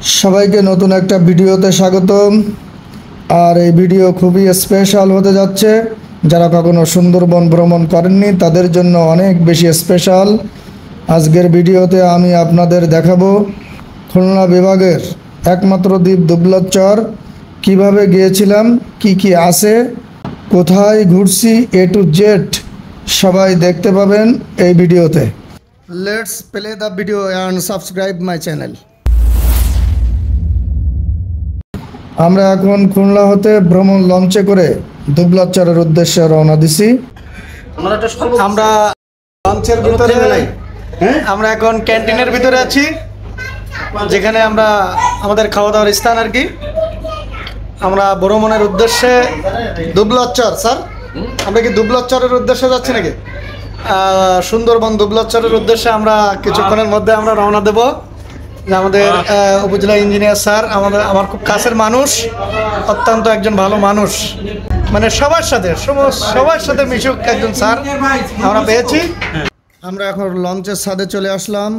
সবাইকে নতুন একটা ভিডিওতে স্বাগতম। আর এই ভিডিও খুবই স্পেশাল হতে যাচ্ছে। যারা কখনো সুন্দরবন ভ্রমণ করেননি তাদের জন্য অনেক বেশি স্পেশাল। আজকের ভিডিওতে আমি আপনাদের দেখাবো খুলনা বিভাগের একমাত্র দ্বীপ দুবলাচর কিভাবে গিয়েছিলাম, কি কি আছে, কোথায় ঘুরছি, A to Z সবাই দেখতে পাবেন এই ভিডিওতে। Let's play the video and subscribe my channel. আমরা এখন খুলনা হতে ভ্রমণ লঞ্চে করে দুবলাচরের উদ্দেশ্যে রওনা দিছি। আমরা লঞ্চের ভিতরে আমরা এখন ক্যান্টিনের ভিতরে আছি, যেখানে আমরা আমাদের খাওয়া দাওয়ার স্থান আর কি। আমরা ভ্রমণের উদ্দেশ্যে দুবলাচর, স্যার আমরা কি দুবলাচরের উদ্দেশ্যে যাচ্ছি নাকি? সুন্দরবন দুবলাচরের উদ্দেশ্যে আমরা কিছুক্ষণের মধ্যে আমরা রওনা দেব। আমাদের উপজেলা ইঞ্জিনিয়ার স্যার আমার খুব কাছের মানুষ, অত্যন্ত একজন ভালো মানুষ, মানে সবার সাথে মিশুক একজন স্যার আমরা পেয়েছি। আমরা এখন লঞ্চের ছাদে চলে আসলাম।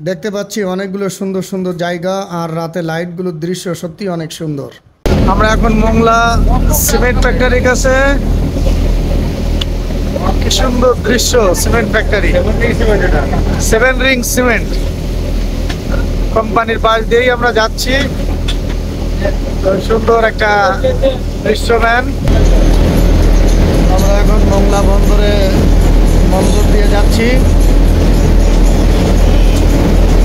দেখতে পাচ্ছি অনেকগুলো সুন্দর সুন্দর জায়গা, আর রাতে লাইটগুলোর দৃশ্য সত্যি অনেক সুন্দর। আমরা এখন মোংলা সিমেন্ট ফ্যাক্টরির কাছে। কি সুন্দর দৃশ্য, সিমেন্ট ফ্যাক্টরি, 7 রিং সিমেন্ট কোম্পানির পাশ দিয়েই আমরা যাচ্ছি। সুন্দর একটা দৃশ্য ম্যান। আমরা এখন মোংলা বন্দর দিয়ে যাচ্ছি।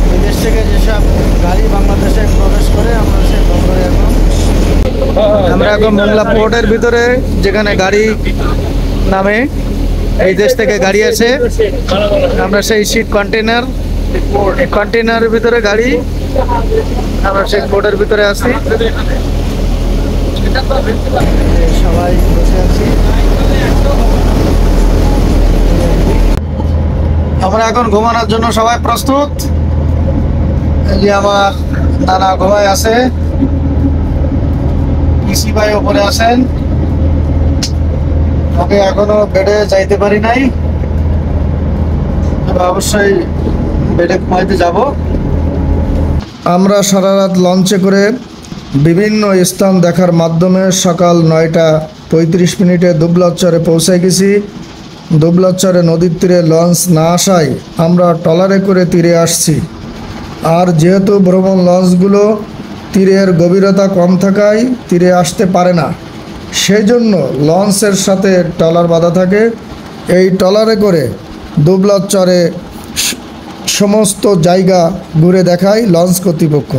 বিদেশ থেকে যেসব গাড়ি বাংলাদেশে প্রবেশ করে আমরা সেই বন্দরে আমরা এখন মোংলা পোর্টের ভিতরে, যেখানে গাড়ি নামে, এই দেশ থেকে গাড়ি আসে। আমরা সেই শিট কন্টেনারের ভিতরে গাড়ি, আমরা সেই পোর্টের ভিতরে আছি, সবাই বসে আছি। আমরা এখন ঘুমানোর জন্য সবাই প্রস্তুত। এই যে আমার নানা ঘুমায় আছে, পিসি ভাই ওপরে আছেন। ওকে এখনো বেডে যাইতে পারি নাই, তবে অবশ্যই বেডে ঘুমাইতে যাব। আমরা সারা রাত লঞ্চে করে বিভিন্ন স্থান দেখার মাধ্যমে সকাল 9টা 35 মিনিটে দুবলাচরে পৌঁছে গেছি। দুবলাচরে নদীর তীরে লঞ্চ না আসায় আমরা ট্রলারে করে তীরে আসছি। আর যেহেতু ভ্রমণ লঞ্চগুলো তীরের গভীরতা কম থাকায় তীরে আসতে পারে না, সেই জন্য লঞ্চের সাথে ট্রলার বাঁধা থাকে। এই ট্রলারে করে দুবলাচরে সমস্ত জায়গা ঘুরে দেখায় লঞ্চ কর্তৃপক্ষ।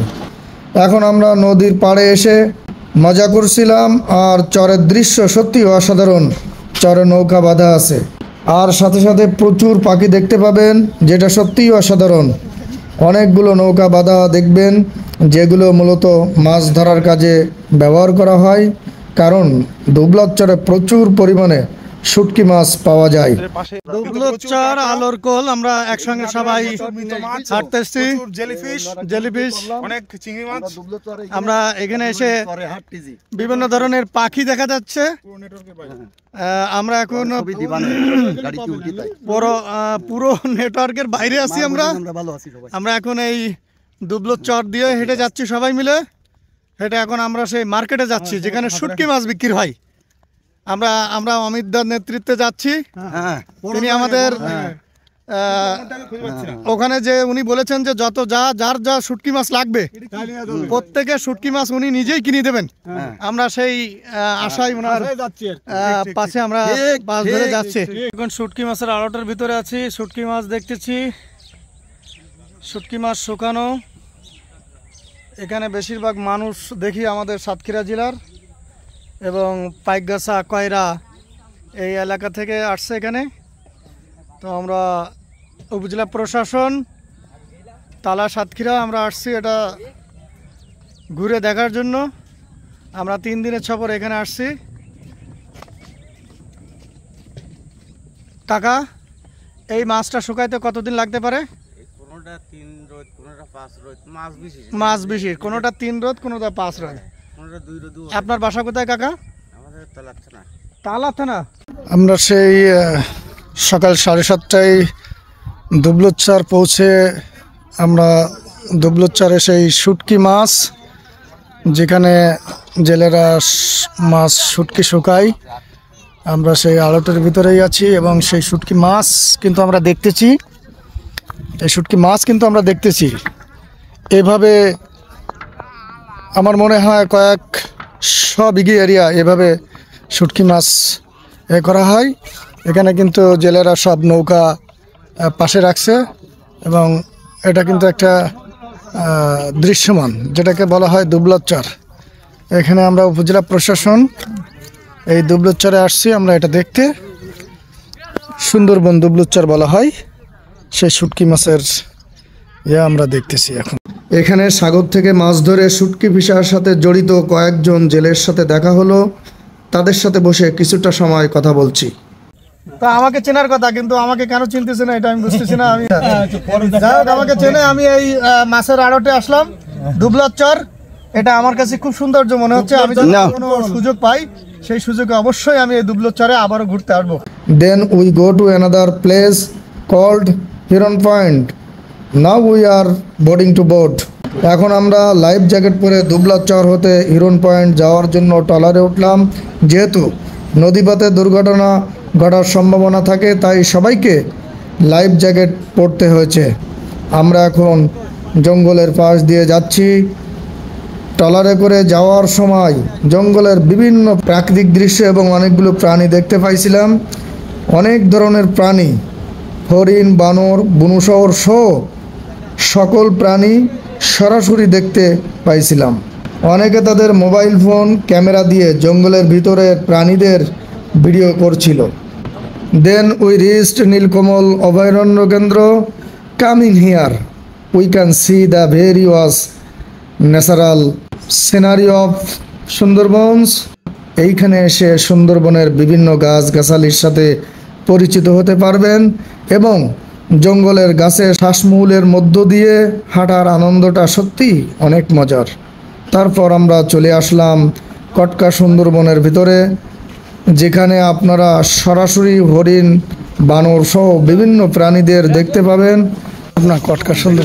এখন আমরা নদীর পাড়ে এসে মজা করছিলাম, আর চরের দৃশ্য সত্যি অসাধারণ। চরে নৌকা বাঁধা আছে, আর সাথে সাথে প্রচুর পাখি দেখতে পাবেন, যেটা সত্যিই অসাধারণ। অনেকগুলো নৌকা বাঁধা দেখবেন, যেগুলো মূলত মাছ ধরার কাজে ব্যবহার করা হয়, কারণ দুবলাচরে প্রচুর পরিমাণে শুটকি মাছ পাওয়া যায়। দুবলাচর আলোর কোল, আমরা একসঙ্গে সবাই হাঁটতেছি। জেলিফিশ, অনেক চিংড়ি মাছ। আমরা এখানে এসে বিভিন্ন ধরনের পাখি দেখা যাচ্ছে। আমরা এখন পুরো নেটওয়ার্কের বাইরে আছি। আমরা এখন এই দুবলাচর দিয়ে হেঁটে যাচ্ছি সবাই মিলে। হেঁটে এখন আমরা সেই মার্কেটে যাচ্ছি, যেখানে শুটকি মাছ বিক্রি হয়। আমরা অমিত দার নেতৃত্বে যাচ্ছি। তিনি আমাদের ওখানে যে উনি বলেছেন যে যার যা শুটকি মাছ লাগবে প্রত্যেকে শুটকি মাছ উনি নিজেই কিনে দেবেন। আমরা সেই আশায় ওনার পাশে আমরা বাস ধরে যাচ্ছি। এখন শুটকি মাছের আড়তের ভিতরে আছি, শুটকি মাছ দেখতেছি। শুটকি মাছ শুকানো। এখানে বেশিরভাগ মানুষ দেখি আমাদের সাতক্ষীরা জেলার এবং পাইকগাছা, কয়রা এই এলাকা থেকে আসছে এখানে। তো আমরা উপজেলা প্রশাসন তালা সাতক্ষীরা আমরা আসছি এটা ঘুরে দেখার জন্য। আমরা 3 দিনের সফর এখানে আসছি। কাকা, এই মাছটা শুকাইতে কতদিন লাগতে পারে? কোনোটা 3 রোদ, কোনোটা 5 রোদ, মাছ বেশি, কোনোটা 3 রোদ, কোনোটা 5 রোদ, কোনোটা 2 রোদ। আপনার বাসা কোথায় কাকা? আমাদের তালাথানা। তালাথানা। আমরা সেই সকাল 7:30টায় দুবলাচর পৌঁছে আমরা দুবলোচ্চারে সেই শুটকি মাছ, যেখানে জেলেরা মাছ শুটকি শুকায়। আমরা সেই আড়তের ভিতরেই আছি এবং সেই শুটকি মাছ কিন্তু আমরা দেখতেছি। এই শুটকি মাছ কিন্তু আমরা দেখতেছি। এভাবে আমার মনে হয় কয়েকশো বিঘি এরিয়া এভাবে শুটকি মাছ করা হয়। এখানে কিন্তু জেলেরা সব নৌকা পাশে রাখছে এবং এটা কিন্তু একটা দৃশ্যমান, যেটাকে বলা হয় দুবলোচ্চার। এখানে আমরা উপজেলা প্রশাসন এই দুবলোচ্চারে আসছি আমরা এটা দেখতে। সুন্দরবন দুবলোচ্চার বলা হয় সেই শুটকি মাছের আমরা দেখতেছি। এখন এখানে সাগর থেকে মাছ ধরে শুটকি ফিশার সাথে জড়িত কয়েকজন জেলের সাথে দেখা হলো। তাদের সাথে বসে কিছুটা সময় কথা বলছি। তা আমাকে চেনার কথা, কিন্তু আমাকে কেন চিনতেছে না এটা আমি বুঝতেছি না। আমি যাই হোক, আমাকে চেনে। আমি এই মাছের আড়তে আসলাম দুবলোচ্চার। এটা আমার কাছে খুব সৌন্দর্য মনে হচ্ছে। আমি যদি কোনো সুযোগ পাই সেই সুযোগে অবশ্যই আমি এই দুবলোচ্চারে আবারও ঘুরতে আসবো। Then we go to another place called Hiron point. Now we are boarding to boat. এখন আমরা লাইফ জ্যাকেট পরে দুবলোচ্চার হতে হিরন পয়েন্ট যাওয়ার জন্য ট্রলারে উঠলাম। যেহেতু নদীপথে দুর্ঘটনা ঘটার সম্ভাবনা থাকে, তাই সবাইকে লাইফ জ্যাকেট পরতে হয়েছে। আমরা এখন জঙ্গলের পাশ দিয়ে যাচ্ছি। ট্রলারে করে যাওয়ার সময় জঙ্গলের বিভিন্ন প্রাকৃতিক দৃশ্য এবং অনেকগুলো প্রাণী দেখতে পাইছিলাম। অনেক ধরনের প্রাণী, হরিণ, বানর, বুনোশুয়োর সহ সকল প্রাণী সরাসরি দেখতে পাইছিলাম। অনেকে তাদের মোবাইল ফোন ক্যামেরা দিয়ে জঙ্গলের ভিতরের প্রাণীদের ভিডিও করছিল। দেন উই রিচড নীলকমল অভয়ারণ্য কেন্দ্র। Coming here we can see the various natural scenery of Sundarbans. এইখানে এসে সুন্দরবনের বিভিন্ন গাছগাছালির সাথে পরিচিত হতে পারবেন এবং জঙ্গলের গাছের শ্বাসমূলের মধ্য দিয়ে হাঁটার আনন্দটা সত্যি অনেক মজার। তারপর আমরা চলে আসলাম কটকা সুন্দরবনের ভিতরে, যেখানে আপনারা সরাসরি হরিণ, বানর সহ বিভিন্ন প্রাণীদের দেখতে পাবেন। আপনার কটকা সুন্দর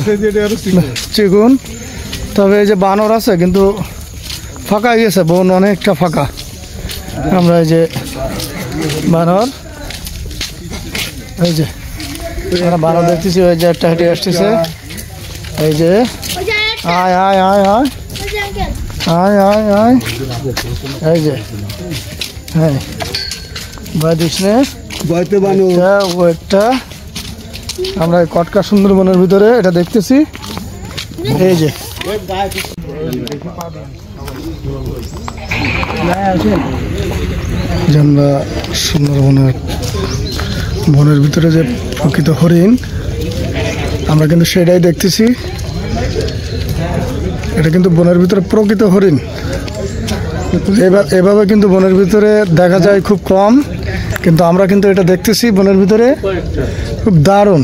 চিকুন, তবে এই যে বানর আছে কিন্তু ফাঁকা গেছে, বন অনেকটা ফাঁকা। আমরা এই যে বানর, এই যে আমরা বানর দেখতেছি, ওই যে একটা হেঁটে আসতেছে। এই যে আয় আয় আয় আয় আয় আয় আয়, এই যে হ্যাঁ ভয় দিস নে, ওইটা আমরা কটকা সুন্দরবনের ভিতরে এটা দেখতেছি। এই যে আমরা সুন্দরবনের বনের ভিতরে যে প্রকৃত হরিণ, আমরা কিন্তু সেটাই দেখতেছি। এটা কিন্তু বনের ভিতরে প্রকৃত হরিণ। এভাবে কিন্তু বনের ভিতরে দেখা যায় খুব কম, কিন্তু আমরা কিন্তু এটা দেখতেছি বনের ভিতরে। খুব দারুণ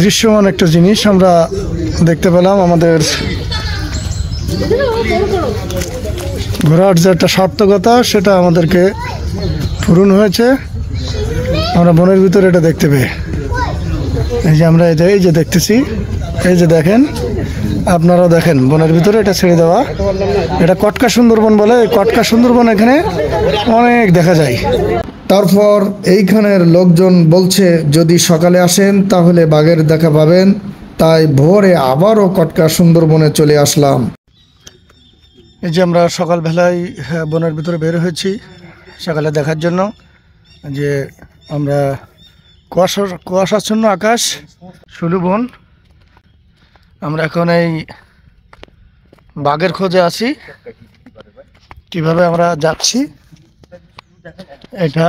দৃশ্যমান একটা জিনিস আমরা দেখতে পেলাম। আমাদের ঘোরার যে একটা সার্থকতা, সেটা আমাদেরকে পূরণ হয়েছে আমরা বনের ভিতরে এটা দেখতে পেয়ে। এই যে আমরা এই যে দেখতেছি, এই যে দেখেন, আপনারাও দেখেন বনের ভিতরে এটা ছেড়ে দেওয়া। এটা কটকা সুন্দরবন বলে। কটকা সুন্দরবন এখানে অনেক দেখা যায়। তারপর এইখানের লোকজন বলছে যদি সকালে আসেন তাহলে বাঘের দেখা পাবেন, তাই ভোরে আবারও কটকা সুন্দরবনে চলে আসলাম। এই যে আমরা সকালবেলায় বনের ভিতরে বের হয়েছি সকালে দেখার জন্য যে আমরা কুয়াশাচ্ছন্ন আকাশ, সুলুবন। আমরা এখন এই বাঘের খোঁজে আছি। কিভাবে আমরা যাচ্ছি, এটা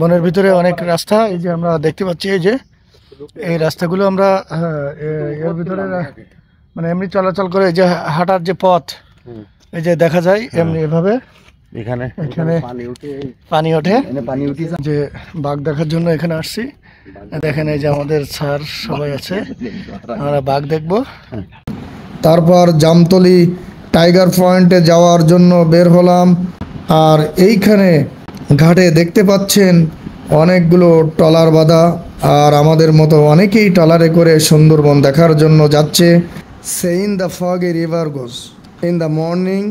বনের ভিতরে অনেক রাস্তা, এই যে আমরা দেখতে পাচ্ছি, এই যে এই রাস্তাগুলো আমরা এর ভিতরে মানে এমনি চলাচল করে, যে হাঁটার যে পথ, এই যে দেখা যায় এমনি এভাবে এখানে পানি ওঠে। যে বাঘ দেখার জন্য এখানে আসছি। দেখেন এই যে আমাদের স্যার সবাই আছে, আমরা বাঘ দেখব। তারপর জামতলি টাইগার পয়েন্টে যাওয়ার জন্য বের হলাম। আর এইখানে ঘাটে দেখতে পাচ্ছেন অনেকগুলো ট্রলার বাঁধা, আর আমাদের মতো অনেকেই ট্রলারে করে সুন্দরবন দেখার জন্য যাচ্ছে। Seen the fog a river goes in the morning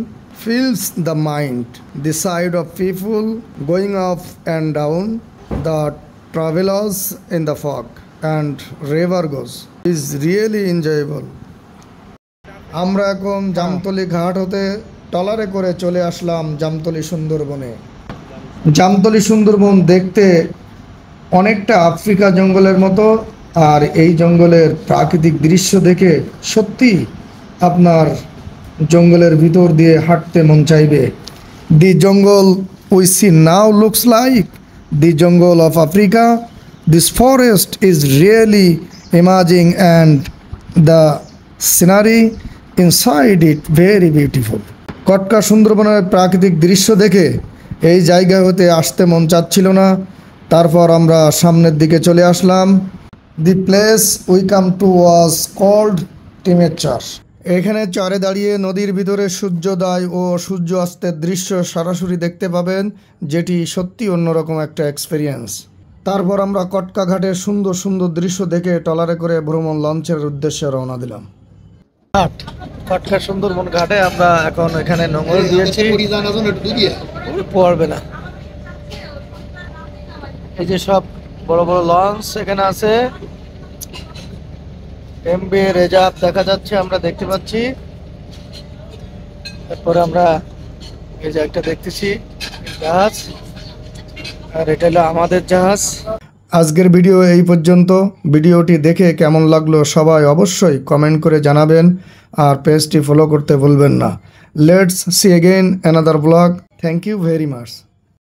fills the mind. The sight of people going up and down the travelers in the fog and river goes is really enjoyable. আমরা এখন জামতলি ঘাট হতে ট্রলারে করে চলে আসলাম জামতলি সুন্দরবনে। জামতলি সুন্দরবন দেখতে অনেকটা আফ্রিকা জঙ্গলের মতো, আর এই জঙ্গলের প্রাকৃতিক দৃশ্য দেখে সত্যি আপনার জঙ্গলের ভিতর দিয়ে হাঁটতে মন চাইবে। দি জঙ্গল we see now looks like দি জঙ্গল of Africa. This forest is really imaging and the scenery inside it very beautiful. Katka সুন্দরবনের প্রাকৃতিক দৃশ্য দেখে এই জায়গা হতে আসতে মন চাচ্ছিল না। তারপর আমরা সামনের দিকে চলে আসলাম। The place we came to was called টিমের চর। এখানে চরে দাঁড়িয়ে নদীর ভিতরে সূর্যোদয় ও সূর্য অস্তের দৃশ্য সরাসরি দেখতে পাবেন, যেটি সত্যি অন্যরকম একটা এক্সপিরিয়েন্স। তারপর আমরা কটকা ঘাটের সুন্দর সুন্দর দৃশ্য দেখে ট্রলারে করে ভ্রমণ লঞ্চের উদ্দেশ্যে রওনা দিলাম। ঘাট কটকা সুন্দরবন ঘাটে আমরা এখন এখানে নোঙর দিয়েছি, পড়বে না। এই যে সব বড় বড় লঞ্চ এখানে আছে, এমবি রেজার্ভ দেখা যাচ্ছে, আমরা দেখতে পাচ্ছি। তারপরে আমরা এই যে একটা দেখতেছি জাহাজ, আর এটা হলো আমাদের জাহাজ। আজকের ভিডিও এই পর্যন্ত। ভিডিওটি দেখে কেমন লাগলো সবাই অবশ্যই কমেন্ট করে জানাবেন, আর পেজটি ফলো করতে ভুলবেন না। Let's see again another blog. Thank you very much.